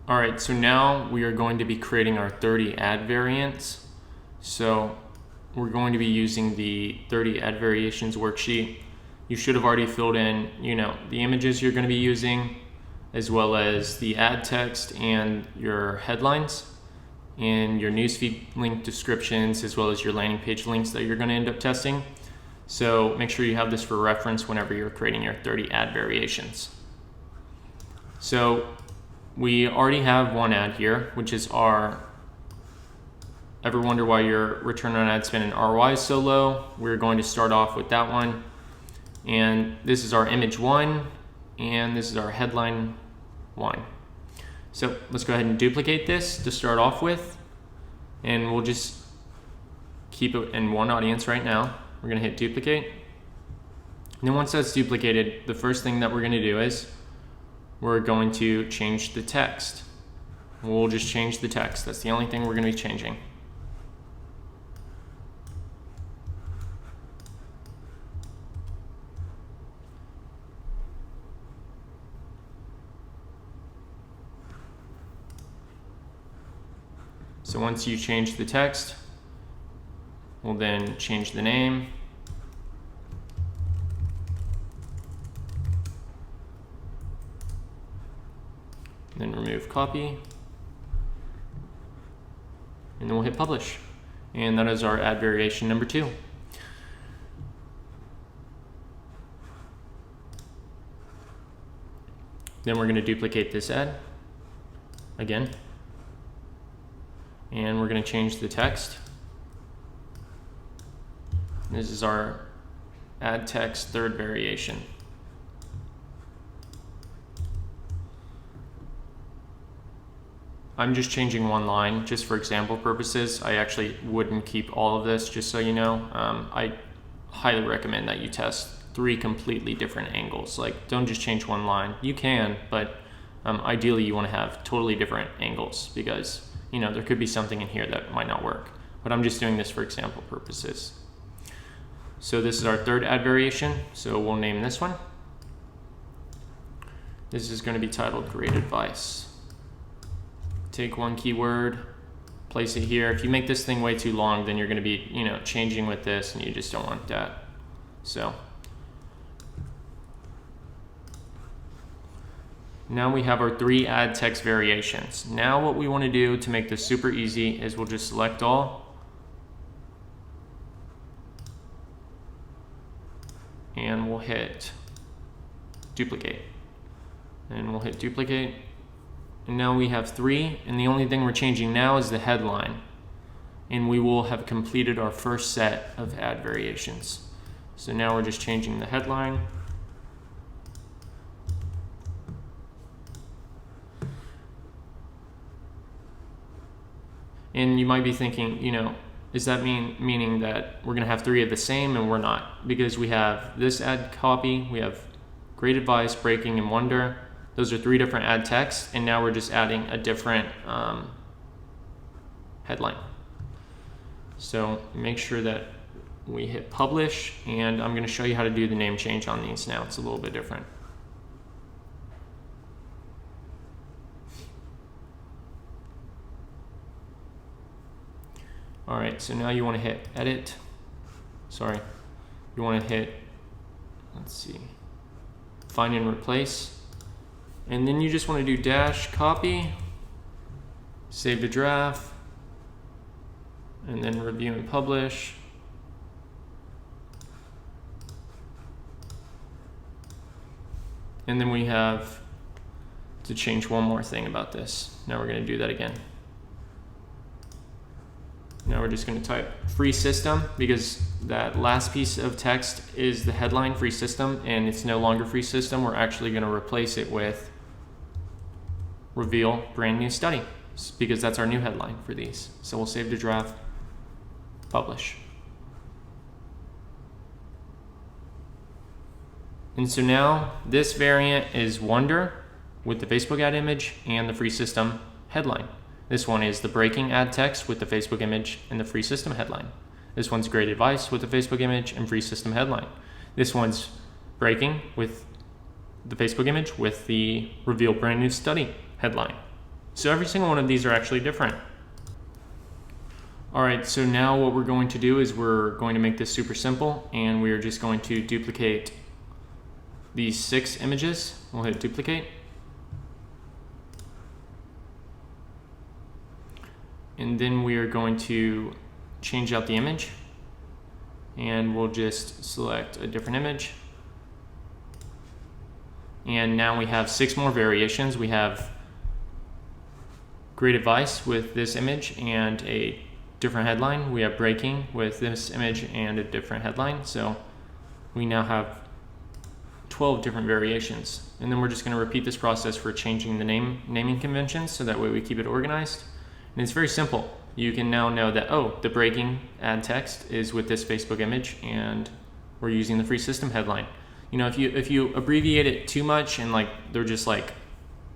All right, so now we are going to be creating our 30 ad variants. So we're going to be using the 30 ad variations worksheet. You should have already filled in, the images you're going to be using, as well as the ad text and your headlines, and your newsfeed link descriptions, as well as your landing page links that you're going to end up testing. So make sure you have this for reference whenever you're creating your 30 ad variations. So we already have one ad here, which is our ever wonder why your return on ad spend and ROI is so low? We're going to start off with that one. And this is our image 1, and this is our headline 1. So let's go ahead and duplicate this to start off with, and we'll just keep it in one audience right now. We're going to hit duplicate. And then once that's duplicated, the first thing that we're going to do is we're going to change the text. We'll just change the text. That's the only thing we're going to be changing. So once you change the text, we'll then change the name. Then remove copy, and then we'll hit publish. And that is our ad variation number 2. Then we're going to duplicate this ad again, and we're going to change the text. This is our ad text third variation. I'm just changing one line just for example purposes. I actually wouldn't keep all of this, just so you know. I highly recommend that you test 3 completely different angles. Like, don't just change one line. You can, but ideally you want to have totally different angles, because there could be something in here that might not work. But I'm just doing this for example purposes. So this is our third ad variation, so we'll name this one. This is going to be titled Great Advice. Take one keyword, place it here. If you make this thing way too long, then you're going to be, changing with this, and you just don't want that. So now we have our 3 ad text variations. Now what we want to do to make this super easy is we'll just select all, and we'll hit duplicate, and we'll hit duplicate. And now we have 3, and the only thing we're changing now is the headline. And we will have completed our first set of ad variations. So now we're just changing the headline. And you might be thinking, is that meaning that we're going to have 3 of the same? And we're not, because we have this ad copy, we have Great Advice, Breaking, and Wonder. Those are 3 different ad texts, and now we're just adding a different headline. So make sure that we hit publish, and I'm going to show you how to do the name change on these now. It's a little bit different. All right, so now you want to hit edit. Sorry, you want to hit, find and replace. And then you just want to do dash copy, save to draft, and then review and publish. And then we have to change one more thing about this. Now we're going to do that again. Now we're just going to type free system, because that last piece of text is the headline, free system, and it's no longer free system. We're actually going to replace it with reveal brand new study, because that's our new headline for these. So we'll save to draft, publish. And so now this variant is Wonder with the Facebook ad image and the free system headline. This one is the breaking ad text with the Facebook image and the free system headline. This one's Great Advice with the Facebook image and free system headline. This one's breaking with the Facebook image with the reveal brand new study headline. So every single one of these are actually different. All right, so now what we're going to do is we're going to make this super simple, and we are just going to duplicate these 6 images. We'll hit duplicate. And then we are going to change out the image, and we'll just select a different image. And now we have 6 more variations. We have great advice with this image and a different headline. We have breaking with this image and a different headline. So we now have 12 different variations. And then we're just going to repeat this process for changing the naming conventions, so that way we keep it organized. And it's very simple. You can now know that, oh, the breaking ad text is with this Facebook image, and we're using the free system headline. You know, if you abbreviate it too much and like they're just like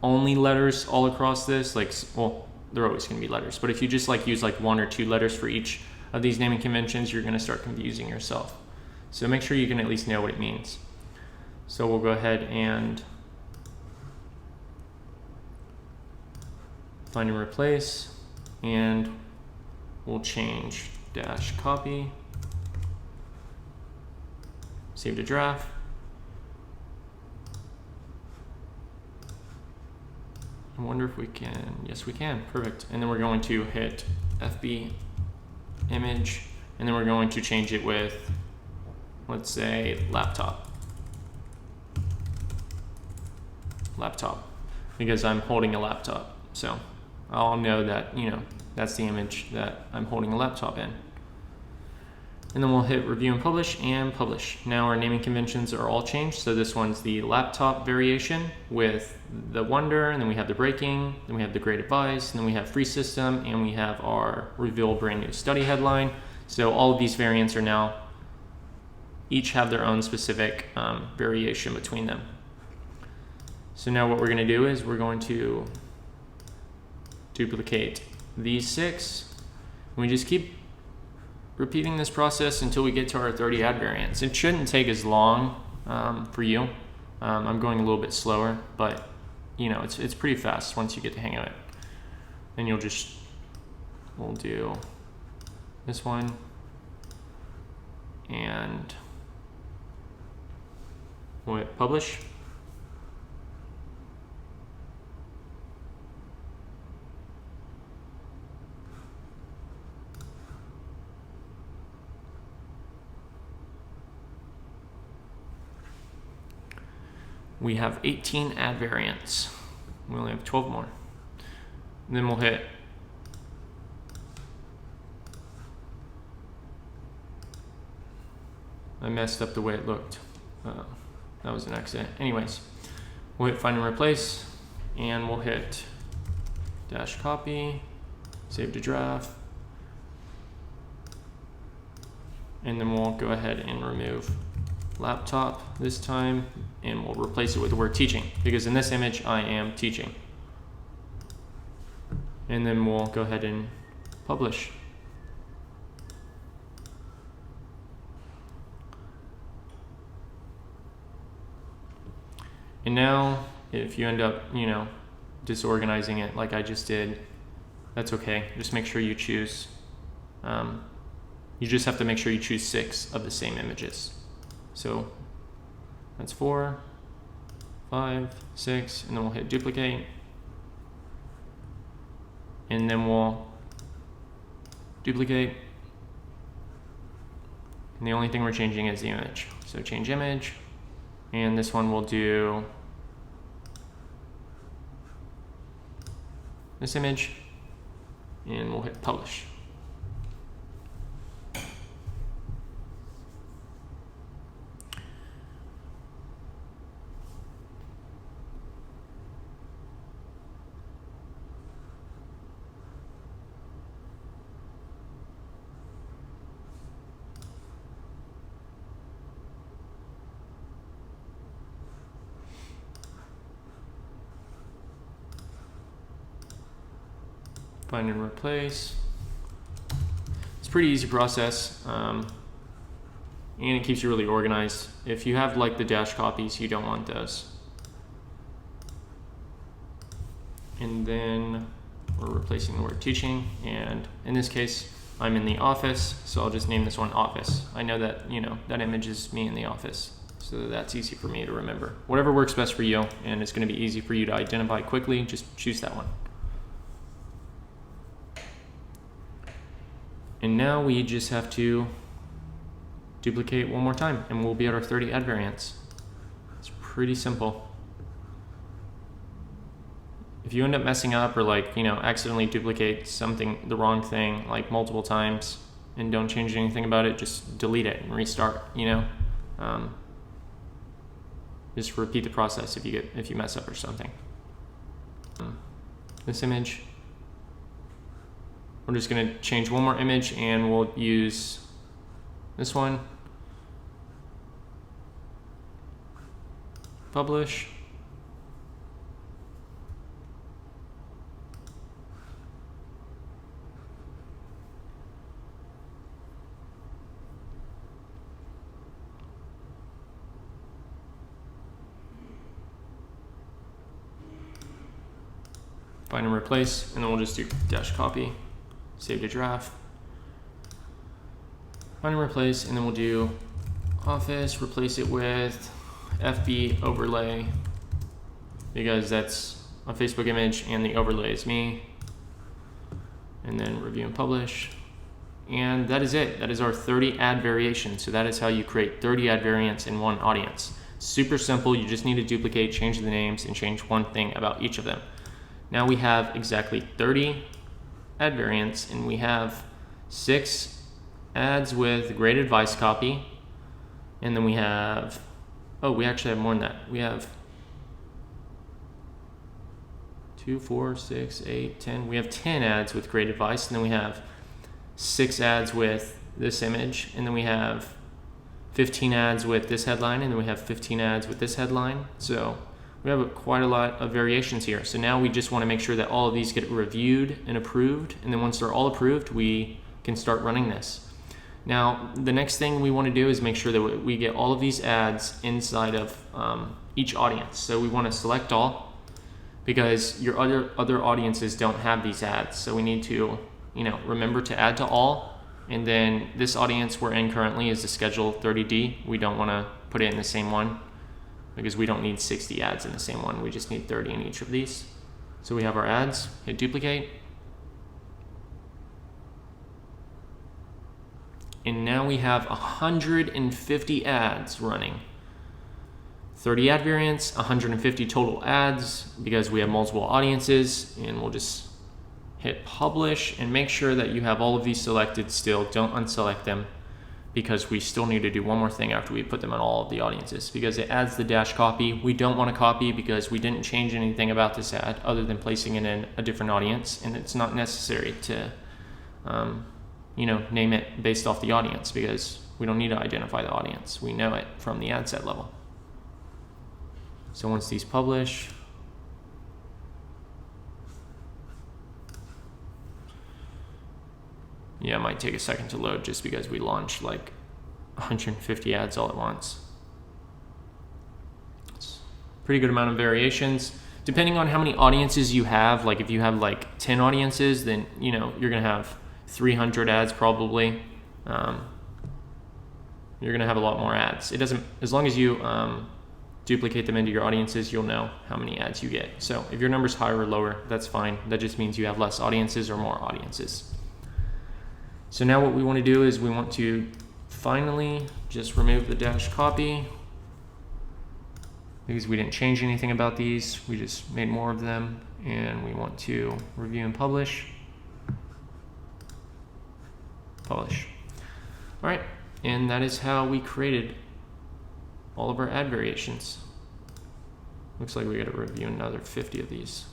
only letters all across this, like, well, they're always going to be letters, but if you just like use like 1 or 2 letters for each of these naming conventions, you're going to start confusing yourself. So make sure you can at least know what it means. So we'll go ahead and find and replace, and we'll change dash copy, save to draft. I wonder if we can, yes we can, perfect. And then we're going to hit FB image, and then we're going to change it with, let's say, laptop, because I'm holding a laptop. So I'll know that, you know, that's the image that I'm holding a laptop in. And then we'll hit review and publish, and publish. Now our naming conventions are all changed. So this one's the laptop variation with the wonder, and then we have the breaking, then we have the great advice, and then we have free system, and we have our reveal brand new study headline. So all of these variants are now, each have their own specific variation between them. So now what we're going to do is we're going to duplicate these 6, and we just keep repeating this process until we get to our 30 ad variants. It shouldn't take as long for you. I'm going a little bit slower, but you know, it's pretty fast once you get the hang of it. Then we'll do this one, and we'll hit publish. We have 18 ad variants. We only have 12 more. And then we'll hit I messed up the way it looked. That was an accident. Anyways, we'll hit find and replace, and we'll hit dash copy, save to draft, and then we'll go ahead and remove laptop this time, and we'll replace it with the word teaching, because in this image I am teaching. And then we'll go ahead and publish. And now if you end up, you know, disorganizing it like I just did, that's okay. Just make sure you choose, you just have to make sure you choose 6 of the same images. So that's 4, 5, 6, and then we'll hit duplicate. And then we'll duplicate. And the only thing we're changing is the image. So change image. And this one we'll do this image, and we'll hit publish. Find and replace. It's a pretty easy process, and it keeps you really organized. If you have like the dash copies, you don't want those. and then we're replacing the word teaching, and in this case I'm in the office, so I'll just name this one office. I know that, you know, that image is me in the office, so that's easy for me to remember. Whatever works best for you and it's going to be easy for you to identify quickly, just choose that one. And now we just have to duplicate one more time and we'll be at our 30 ad variants. It's pretty simple. If you end up messing up or, like, you know, accidentally duplicate something, the wrong thing, like multiple times, and don't change anything about it, just delete it and restart, you know. Just repeat the process if you mess up or something. This image, we're just gonna change one more image and we'll use this one. Publish. Find and replace, and then we'll just do dash copy, save to draft. Find and replace, and then we'll do office, replace it with FB overlay, because that's a Facebook image and the overlay is me. And then review and publish. And that is it. That is our 30 ad variations. So that is how you create 30 ad variants in one audience. Super simple. You just need to duplicate, change the names, and change one thing about each of them. Now we have exactly 30 ad variants, and we have 6 ads with great advice copy. And then we have, oh, we actually have more than that. We have 2, 4, 6, 8, 10. We have 10 ads with great advice, and then we have 6 ads with this image, and then we have 15 ads with this headline, and then we have 15 ads with this headline. So we have quite a lot of variations here. So now we just want to make sure that all of these get reviewed and approved, and then once they're all approved, we can start running this. Now, the next thing we want to do is make sure that we get all of these ads inside of each audience. So we want to select all, because your other audiences don't have these ads. So we need to, you know, remember to add to all. And then this audience we're in currently is the schedule 30D. We don't want to put it in the same one, because we don't need 60 ads in the same one. We just need 30 in each of these. So we have our ads, hit duplicate. And now we have 150 ads running. 30 ad variants, 150 total ads, because we have multiple audiences. And we'll just hit publish and make sure that you have all of these selected still. Don't unselect them, because we still need to do one more thing after we put them on all of the audiences, because it adds the dash copy. We don't want to copy because we didn't change anything about this ad other than placing it in a different audience, and it's not necessary to name it based off the audience, because we don't need to identify the audience. We know it from the ad set level. So once these publish, yeah, it might take a second to load just because we launched like 150 ads all at once. It's a pretty good amount of variations. Depending on how many audiences you have, like if you have like 10 audiences, then you're gonna have 300 ads probably. You're gonna have a lot more ads. It doesn't, as long as you duplicate them into your audiences, you'll know how many ads you get. So if your number's higher or lower, that's fine. That just means you have less audiences or more audiences. So now what we want to do is we want to finally just remove the dash copy, because we didn't change anything about these. We just made more of them, and we want to review and publish. Publish. All right, and that is how we created all of our ad variations. Looks like we got to review another 50 of these.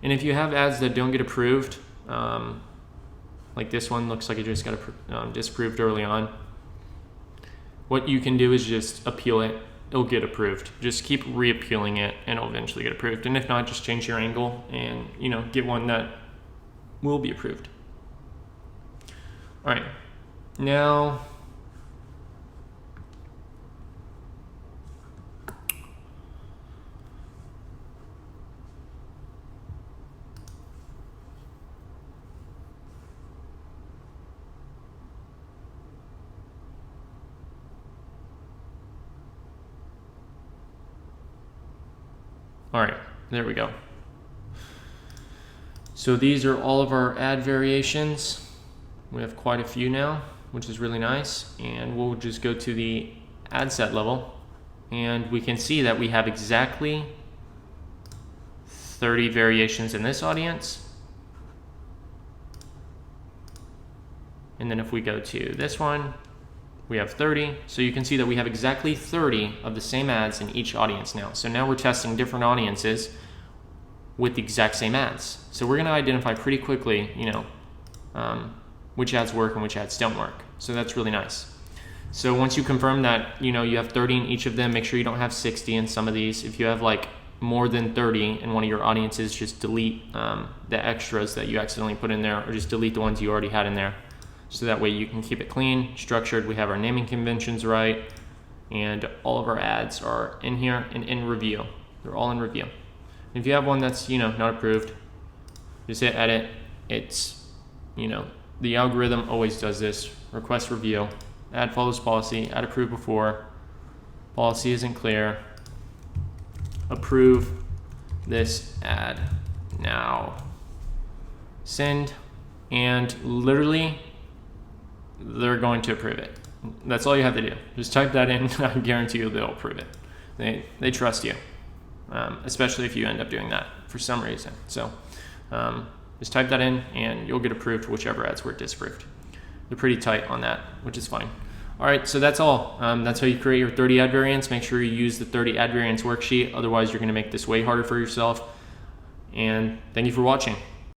And if you have ads that don't get approved, like this one looks like it just got disapproved early on, what you can do is just appeal it. It'll get approved. Just keep reappealing it and it'll eventually get approved. And if not, just change your angle and get one that will be approved. All right, now All right, there we go. So these are all of our ad variations. We have quite a few now, which is really nice. And we'll just go to the ad set level, and we can see that we have exactly 30 variations in this audience. And then if we go to this one, we have 30. So you can see that we have exactly 30 of the same ads in each audience now. So now we're testing different audiences with the exact same ads. So we're going to identify pretty quickly, which ads work and which ads don't work. So that's really nice. So once you confirm that, you have 30 in each of them, make sure you don't have 60 in some of these. If you have like more than 30 in one of your audiences, just delete the extras that you accidentally put in there, or just delete the ones you already had in there. So that way you can keep it clean, structured. We have our naming conventions right, and all of our ads are in here and in review. They're all in review. If you have one that's, not approved, just hit edit. It's, the algorithm always does this. Request review. Ad follows policy. Ad approved before. Policy isn't clear. Approve this ad now. Send. And literally, they're going to approve it. That's all you have to do. Just type that in. I guarantee you they'll approve it. They trust you, especially if you end up doing that for some reason. So just type that in and you'll get approved for whichever ads were disapproved. They're pretty tight on that, which is fine. All right, so that's all. That's how you create your 30 ad variants. Make sure you use the 30 ad variants worksheet. Otherwise, you're going to make this way harder for yourself. And thank you for watching.